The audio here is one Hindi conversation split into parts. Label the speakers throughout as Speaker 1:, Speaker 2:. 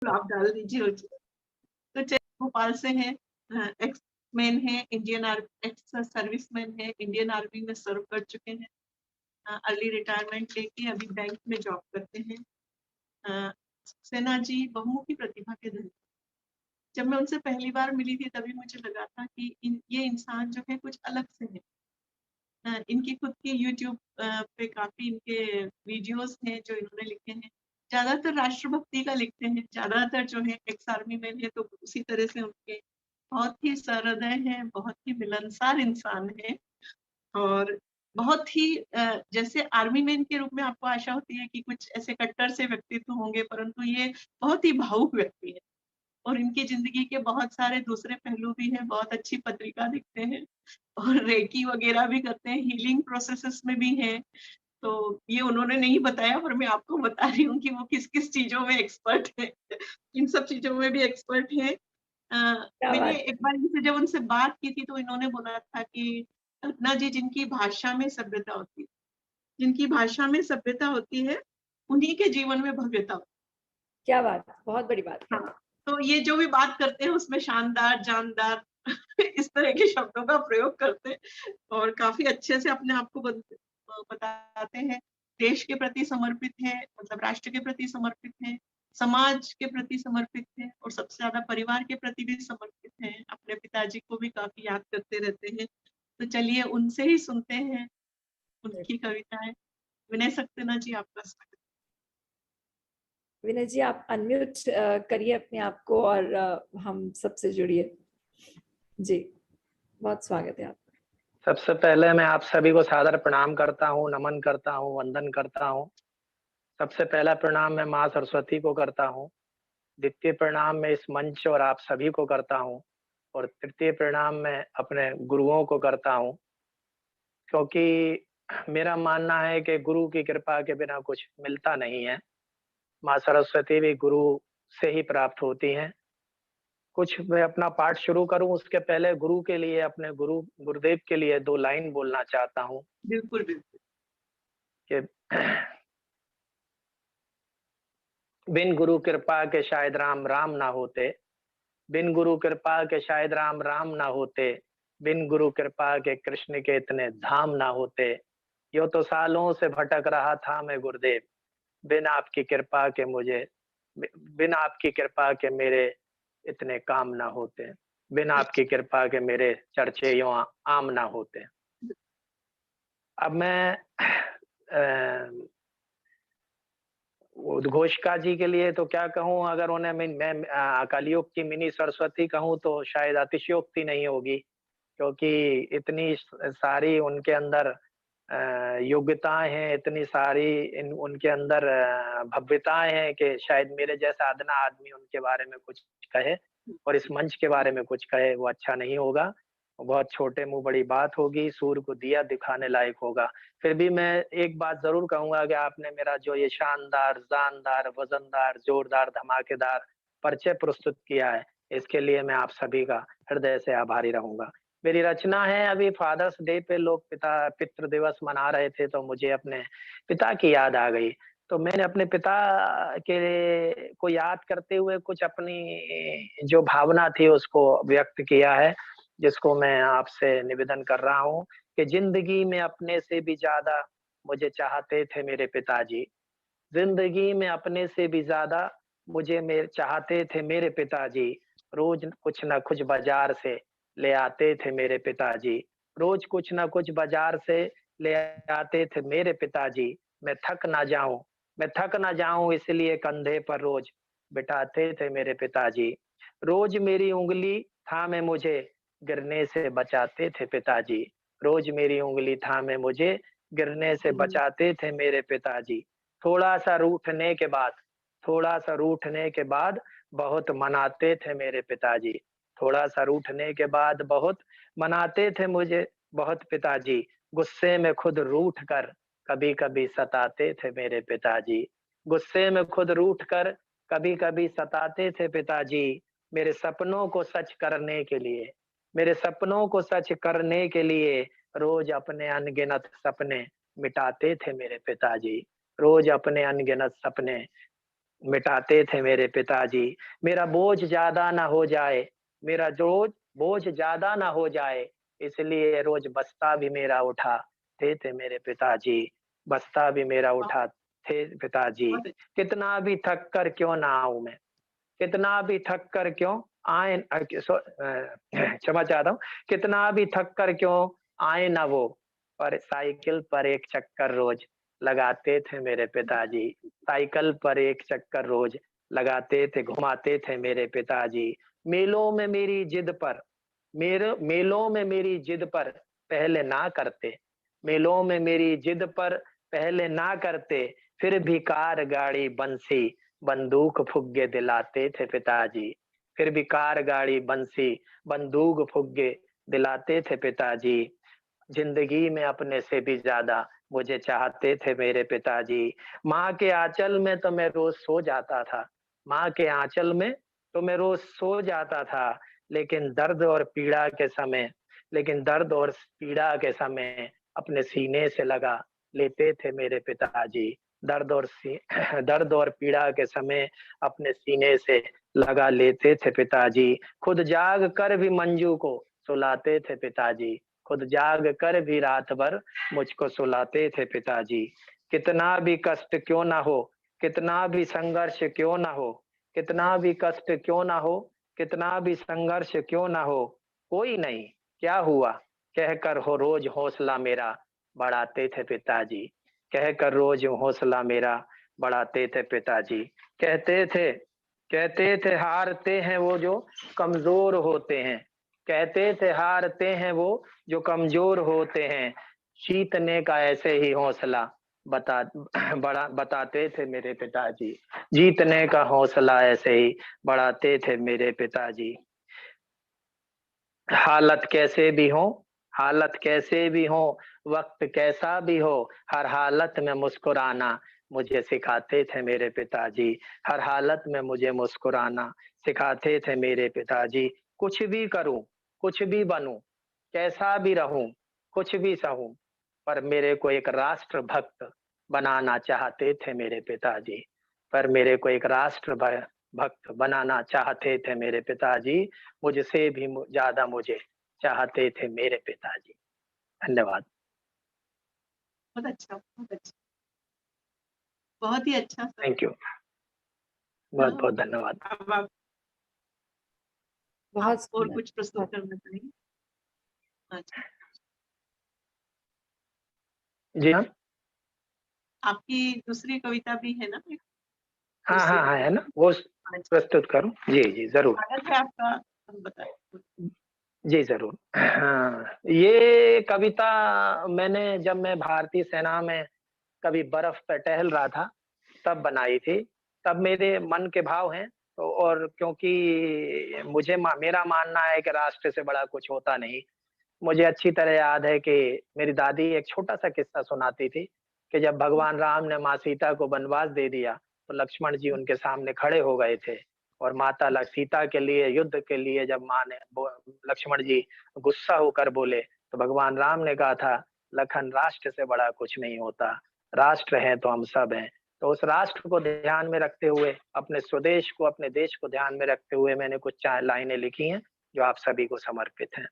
Speaker 1: आप डाल दीजिए उसमें। तो चलिए, भोपाल से हैं, एक्स मैन है, इंडियन आर्मी एक्स सर्विसमैन है, इंडियन आर्मी में सर्व कर चुके हैं, अर्ली रिटायरमेंट लेके अभी बैंक में जॉब करते हैं। सक्सेना जी बहुमुखी प्रतिभा के धनी। जब मैं उनसे पहली बार मिली थी तभी मुझे लगा था कि ये इंसान जो है कुछ अलग से है। इनकी खुद की यूट्यूब पे काफी इनके वीडियोस हैं जो इन्होंने लिखे हैं, ज्यादातर राष्ट्रभक्ति का लिखते हैं, ज्यादातर जो है एक्स आर्मी मैन है तो उसी तरह से उनके बहुत ही सहृदय हैं, बहुत ही मिलनसार इंसान है। और बहुत ही जैसे आर्मी मैन के रूप में आपको आशा होती है कि कुछ ऐसे कट्टर से व्यक्तित्व होंगे, परंतु ये बहुत ही भावुक व्यक्ति है और इनकी जिंदगी के बहुत सारे दूसरे पहलू भी हैं। बहुत अच्छी पत्रिका लिखते हैं और रेकी वगैरह भी करते हैं, हीलिंग प्रोसेसेस में भी हैं। तो ये उन्होंने नहीं बताया, पर मैं आपको बता रही हूँ कि वो किस किस चीजों में एक्सपर्ट है। इन सब चीजों में भी एक्सपर्ट है। मैंने एक बार इनसे जब उनसे बात की थी तो इन्होंने बोला था कि कल्पना जी, जिनकी भाषा में सभ्यता होती है, जिनकी भाषा में सभ्यता होती है, उन्हीं के जीवन में भव्यता होती है।
Speaker 2: क्या बात, बहुत बड़ी बात है।
Speaker 1: हाँ, तो ये जो भी बात करते हैं उसमें शानदार, जानदार इस तरह के शब्दों का प्रयोग करते हैं और काफी अच्छे से अपने आप को बताते हैं। देश के प्रति समर्पित है, मतलब राष्ट्र के प्रति समर्पित है, समाज के प्रति समर्पित है और सबसे ज्यादा परिवार के प्रति भी समर्पित है। अपने पिताजी को भी काफी याद करते रहते हैं। तो चलिए उनसे ही सुनते हैं उनकी कविताएं। विनय सक्सेना जी, आपका स्वागत।
Speaker 2: विनय जी, आप अनम्यूट करिए अपने आप को और हम सबसे जुड़िए। जी, बहुत स्वागत है आपका।
Speaker 3: सबसे पहले मैं आप सभी को सादर प्रणाम करता हूँ, नमन करता हूँ, वंदन करता हूँ। सबसे पहला प्रणाम मैं माँ सरस्वती को करता हूँ, द्वितीय प्रणाम मैं इस मंच और आप सभी को करता हूँ और तृतीय प्रणाम मैं अपने गुरुओं को करता हूँ, क्योंकि मेरा मानना है कि गुरु की कृपा के बिना कुछ मिलता नहीं है। माँ सरस्वती भी गुरु से ही प्राप्त होती हैं। कुछ मैं अपना पाठ शुरू करूं उसके पहले गुरु के लिए, अपने गुरुदेव के लिए 2 लाइन बोलना चाहता हूं
Speaker 1: बिल्कुल बिल्कुल।
Speaker 3: कि बिन गुरु कृपा के शायद राम राम ना होते, बिन गुरु कृपा के शायद राम राम ना होते, बिन गुरु कृपा के कृष्ण के इतने धाम ना होते। यो तो सालों से भटक रहा था मैं गुरुदेव, बिन आपकी कृपा के मुझे, बिन आपकी कृपा के मेरे इतने काम ना होते, बिन आपकी कृपा के मेरे चर्चे यूं आम ना होते। अब मैं उद्घोषका जी के लिए तो क्या कहूं, अगर उन्हें मैं कलयुग की मिनी सरस्वती कहूं तो शायद अतिशयोक्ति नहीं होगी, क्योंकि इतनी सारी उनके अंदर योग्यताएं हैं, इतनी सारी उनके अंदर भव्यताएं हैं कि शायद मेरे जैसा अदना आदमी उनके बारे में कुछ कहे और इस मंच के बारे में कुछ कहे वो अच्छा नहीं होगा। बहुत छोटे मुंह बड़ी बात होगी, सूर को दिया दिखाने लायक होगा। फिर भी मैं एक बात जरूर कहूंगा कि आपने मेरा जो ये शानदार, जानदार, वजनदार, जोरदार, धमाकेदार परिचय प्रस्तुत किया है, इसके लिए मैं आप सभी का हृदय से आभारी रहूंगा। मेरी रचना है, अभी फादर्स डे पे लोग पितृ दिवस मना रहे थे तो मुझे अपने पिता की याद आ गई। तो मैंने अपने पिता के को याद करते हुए कुछ अपनी जो भावना थी उसको व्यक्त किया है, जिसको मैं आपसे निवेदन कर रहा हूँ कि जिंदगी में अपने से भी ज्यादा मुझे चाहते थे मेरे पिताजी, जिंदगी में अपने से भी ज्यादा मुझे मेरे चाहते थे मेरे पिताजी। रोज कुछ न कुछ बाजार से ले आते थे मेरे पिताजी, रोज कुछ न कुछ बाजार से ले आते थे मेरे पिताजी। मैं थक ना जाऊं, मैं थक ना जाऊं इसलिए कंधे पर रोज बिठाते थे मेरे पिताजी। रोज मेरी उंगली थामे मुझे गिरने से बचाते थे पिताजी, रोज मेरी उंगली थामे मुझे गिरने से बचाते थे मेरे पिताजी। थोड़ा सा रूठने के बाद, थोड़ा सा रूठने के बाद बहुत मनाते थे मेरे पिताजी, थोड़ा सा रूठने के बाद बहुत मनाते थे मुझे बहुत पिताजी। गुस्से में खुद रूठ कर कभी कभी सताते थे मेरे पिताजी, गुस्से में खुद रूठ कर कभी कभी सताते थे पिताजी। मेरे सपनों को सच करने के लिए, मेरे सपनों को सच करने के लिए रोज अपने अनगिनत सपने मिटाते थे मेरे पिताजी, रोज अपने अनगिनत सपने मिटाते थे मेरे पिताजी। मेरा बोझ ज्यादा ना हो जाए, मेरा जो बोझ ज्यादा ना हो जाए, इसलिए रोज बस्ता भी मेरा उठाते थे मेरे पिताजी। बस्ता भी मेरा उठाते पिताजी।
Speaker 1: बहुत अच्छा।
Speaker 3: कितना भी थक कर क्यों ना आऊं मैं, कितना भी थक कर क्यों आए, क्षमा चाहता हूँ, कितना भी थक कर क्यों आए ना वो, पर साइकिल पर एक चक्कर रोज लगाते थे मेरे पिताजी। साइकिल पर एक चक्कर रोज लगाते थे, घुमाते थे मेरे पिताजी। मेलों में मेरी जिद पर, मेलों में मेरी जिद पर पहले ना करते, मेलों में मेरी जिद पर पहले ना करते, फिर भी कार गाड़ी बंसी बंदूक फुग्गे दिलाते थे पिताजी। फिर भी कार गाड़ी बंसी बंदूक फुग्गे दिलाते थे पिताजी। जिंदगी में अपने से भी ज्यादा मुझे चाहते थे मेरे पिताजी। माँ के आंचल में तो मैं रोज सो जाता था, माँ के आंचल में तो मैं रोज सो जाता था, लेकिन दर्द और पीड़ा के समय, लेकिन दर्द और पीड़ा के समय अपने सीने से लगा लेते थे मेरे पिताजी। दर्द और दर्द और पीड़ा के समय अपने सीने से लगा लेते थे पिताजी। खुद जाग कर भी मंजू को सुलाते थे पिताजी। खुद जाग कर भी रात भर मुझको सुलाते थे पिताजी। कितना भी कष्ट क्यों ना हो, कितना भी संघर्ष क्यों ना हो, कितना भी कष्ट क्यों ना हो, कितना भी संघर्ष क्यों ना हो, कोई नहीं, क्या हुआ, कहकर हो रोज हौसला मेरा बढ़ाते थे पिताजी। कहकर रोज हौसला मेरा बढ़ाते थे पिताजी। कहते थे हारते हैं वो जो कमजोर होते हैं, कहते थे हारते हैं वो जो कमजोर होते हैं, जीतने का ऐसे ही हौसला बता बताते थे मेरे पिताजी। जीतने का हौसला ऐसे ही बढ़ाते थे मेरे पिताजी। हालत कैसे भी हो, हालत कैसे भी हो, वक्त कैसा भी हो, हर हालत में मुस्कुराना मुझे सिखाते थे मेरे पिताजी। हर हालत में मुझे मुस्कुराना सिखाते थे मेरे पिताजी। कुछ भी करूं, कुछ भी बनूं, कैसा भी रहूं, कुछ भी सहूं, पर मेरे को एक राष्ट्र भक्त बनाना चाहते थे मेरे पिताजी। पर मेरे को एक राष्ट्र भक्त बनाना चाहते थे मेरे पिताजी। मुझसे भी ज्यादा मुझे चाहते थे मेरे पिताजी। धन्यवाद।
Speaker 1: बहुत अच्छा, बहुत अच्छा, बहुत ही अच्छा सर।
Speaker 3: थैंक यू, बहुत बहुत धन्यवाद।
Speaker 1: अब आप
Speaker 2: बहुत
Speaker 1: और
Speaker 2: सुंदर,
Speaker 1: कुछ प्रस्तुत करना चाहेंगे? अच्छा,
Speaker 3: जी हाँ,
Speaker 1: आपकी दूसरी कविता भी है ना?
Speaker 3: हाँ
Speaker 1: दूसरी
Speaker 3: हाँ हाँ, है ना, वो
Speaker 1: अच्छा,
Speaker 3: प्रस्तुत करूं? जी जी जरूर,
Speaker 1: स्वागत है आपका, हम बताएं।
Speaker 3: जी जरूर। हाँ, ये कविता मैंने जब मैं भारतीय सेना में कभी बर्फ पर टहल रहा था तब बनाई थी। तब मेरे मन के भाव हैं, तो और क्योंकि मेरा मानना है कि राष्ट्र से बड़ा कुछ होता नहीं। मुझे अच्छी तरह याद है कि मेरी दादी एक छोटा सा किस्सा सुनाती थी कि जब भगवान राम ने माँ सीता को वनवास दे दिया तो लक्ष्मण जी उनके सामने खड़े हो गए थे, और माता सीता के लिए युद्ध के लिए जब माँ ने लक्ष्मण जी गुस्सा होकर बोले तो भगवान राम ने कहा था, लखन राष्ट्र से बड़ा कुछ नहीं होता, राष्ट्र है तो हम सब हैं। तो उस राष्ट्र को ध्यान में रखते हुए, अपने स्वदेश को, अपने देश को ध्यान में रखते हुए मैंने कुछ लाइनें लिखी हैं जो आप सभी को समर्पित हैं।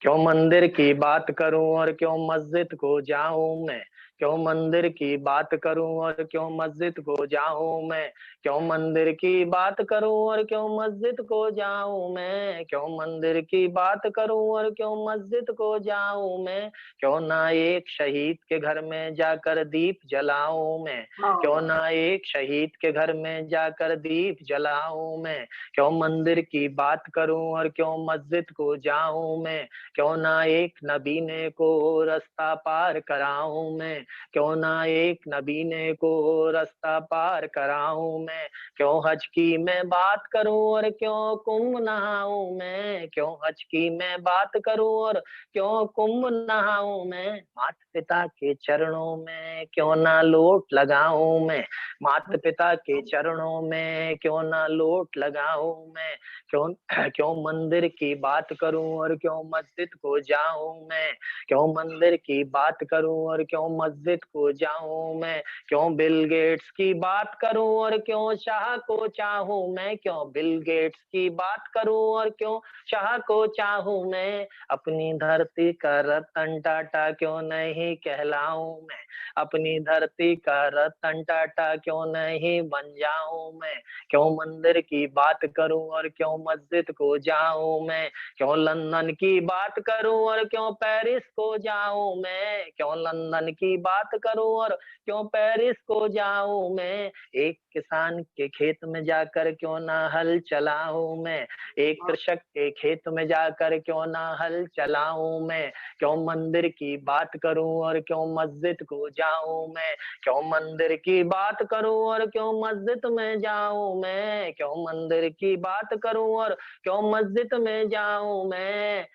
Speaker 3: क्यों मंदिर की बात करूं और क्यों मस्जिद को जाऊं मैं, क्यों मंदिर की बात करूं और क्यों मस्जिद को जाऊं मैं, क्यों मंदिर की बात करूं और क्यों मस्जिद को जाऊं मैं, क्यों मंदिर की बात करूं और क्यों मस्जिद को जाऊं मैं, क्यों ना एक शहीद के घर में जाकर दीप जलाऊं मैं, क्यों ना एक शहीद के घर में जाकर दीप जलाऊं मैं, क्यों मंदिर की बात करूं और क्यों मस्जिद को जाऊं मैं, क्यों ना एक नबीने को रास्ता पार कराऊं मैं, क्यों ना एक नबीने को रास्ता पार कराऊं मैं, क्यों हज की मैं बात करूं और क्यों कुंभ नहाऊं मैं, क्यों हज की मैं बात करूं और क्यों कुंभ नहाऊं मैं, माता पिता के चरणों में क्यों ना लोट लगाऊं मैं, माता पिता के चरणों में क्यों ना लोट लगाऊं मैं, क्यों क्यों मंदिर की बात करूं और क्यों मस्जिद को जाऊं मैं, क्यों मंदिर की बात करूं और क्यों मस्जिद मस्जिद को जाऊं मैं, क्यों बिल गेट्स की बात करूं और क्यों शाह को चाहूं मैं, क्यों बिल गेट्स की बात करूं और क्यों शाह को चाहूं मैं, अपनी धरती का रतन टाटा क्यों नहीं कहलाऊं मैं, अपनी धरती का रतन टाटा क्यों नहीं बन जाऊं मैं, क्यों मंदिर की बात करूं और क्यों मस्जिद को जाऊं मैं, क्यों लंदन की बात करूं और क्यों पेरिस को जाऊं मैं, क्यों लंदन की बात करूं और क्यों पेरिस को जाऊं मैं, एक किसान के खेत में जाकर क्यों ना हल चलाऊं मैं, एक कृषक के खेत में जाकर क्यों ना हल चलाऊं मैं, क्यों मंदिर की बात करूं और क्यों मस्जिद को जाऊं मैं, क्यों मंदिर की बात करूं और क्यों मस्जिद में जाऊं मैं, क्यों मंदिर की बात करूं और क्यों मस्जिद में जाऊं मैं,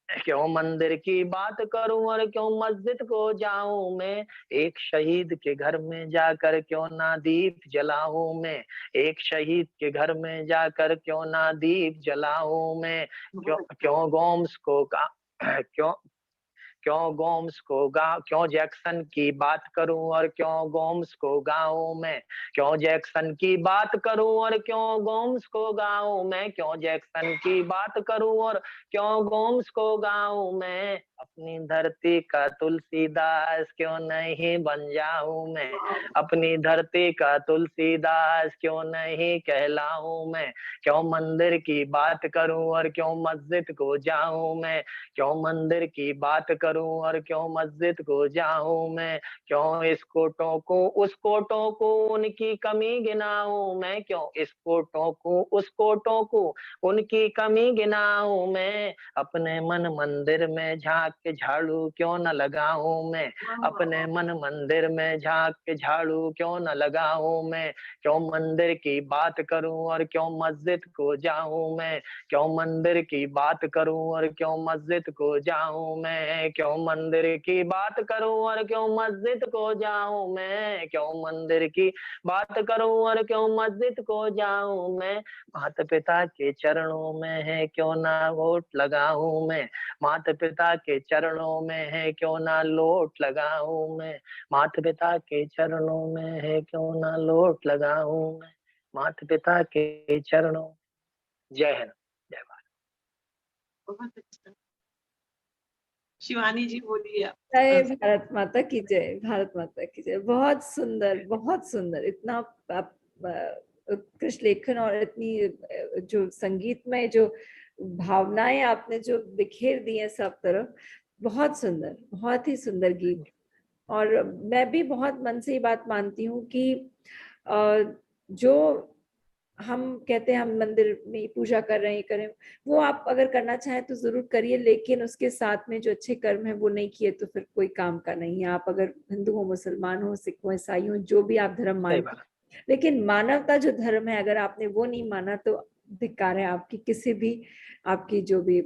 Speaker 3: क्यों मंदिर की बात करूं और क्यों मस्जिद को जाऊं मैं, एक शहीद के घर में जाकर क्यों ना दीप जलाऊं मैं, एक शहीद के घर में जाकर क्यों ना दीप जलाऊं मैं, क्यों क्यों गोम्स को क्यों क्यों गोम्स को गा क्यों जैक्सन की बात करूं और क्यों गोम्स को गाऊं मैं, क्यों जैक्सन की बात करूं और क्यों गोम्स को गाऊं मैं, क्यों जैक्सन की बात करूं और क्यों गोम्स को गाऊं मैं, अपनी धरती का तुलसीदास क्यों नहीं बन जाऊं मैं, अपनी धरती का तुलसीदास क्यों नहीं कहलाऊं मैं, क्यों मंदिर की बात करूं और क्यों मस्जिद को जाऊं मैं, क्यों मंदिर की बात करूं और क्यों मस्जिद को जाऊं मैं, क्यों इस कोटों को उस कोटों को उनकी कमी गिनाऊं मैं, क्यों इस कोटों को उस कोटों को उनकी कमी गिनाऊं मैं, अपने मन मंदिर में झांक के झाड़ू क्यों न लगाऊं मैं, अपने मन मंदिर में झांक के झाड़ू क्यों न लगाऊं मैं, क्यों मंदिर की बात करूं और क्यों मस्जिद को जाऊं मैं, क्यों मंदिर की बात करूं और क्यों मस्जिद को जाऊं मैं, क्यों मंदिर की बात करूं और क्यों मस्जिद को जाऊं मैं, क्यों मंदिर की बात करूं और क्यों मस्जिद को जाऊं मैं, माता पिता के चरणों में है क्यों ना वोट लगाऊं मैं, माता पिता के चरणों में है क्यों ना लोट लगाऊं मैं, माता पिता के चरणों में है क्यों ना लोट लगाऊं मैं, माता पिता के चरणों। जय हिंद, जय भारत।
Speaker 1: बहुत अच्छा। शिवानी जी बोलिए आप।
Speaker 2: जय भारत माता की जय, भारत माता की जय। बहुत सुंदर, बहुत सुंदर। इतना उत्कृष्ट लेखन और इतनी जो संगीत में जो भावनाएं आपने जो बिखेर दी हैं सब तरफ, बहुत सुंदर, बहुत ही सुंदर गीत। और मैं भी बहुत मन से ये बात मानती हूँ कि जो हम कहते हैं हम मंदिर में पूजा कर रहे हैं, करें, वो आप अगर करना चाहें तो जरूर करिए, लेकिन उसके साथ में जो अच्छे कर्म है वो नहीं किए तो फिर कोई काम का नहीं है। आप अगर हिंदू हो, मुसलमान हो, सिख हो, ईसाई हो, जो भी आप धर्म मानते हैं, लेकिन मानवता जो धर्म है अगर आपने वो नहीं माना तो धिक्कार है आपकी, किसी भी आपकी जो भी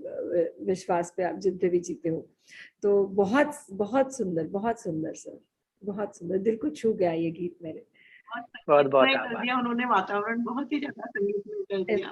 Speaker 2: विश्वास पे आप जिन पे भी जीते हो। तो बहुत बहुत सुंदर, बहुत सुंदर सर, बहुत सुंदर। दिल को छू गया ये गीत मेरे।
Speaker 1: बहुत बहुत कर दिया उन्होंने, वातावरण बहुत ही ज्यादा संगीतमय कर दिया।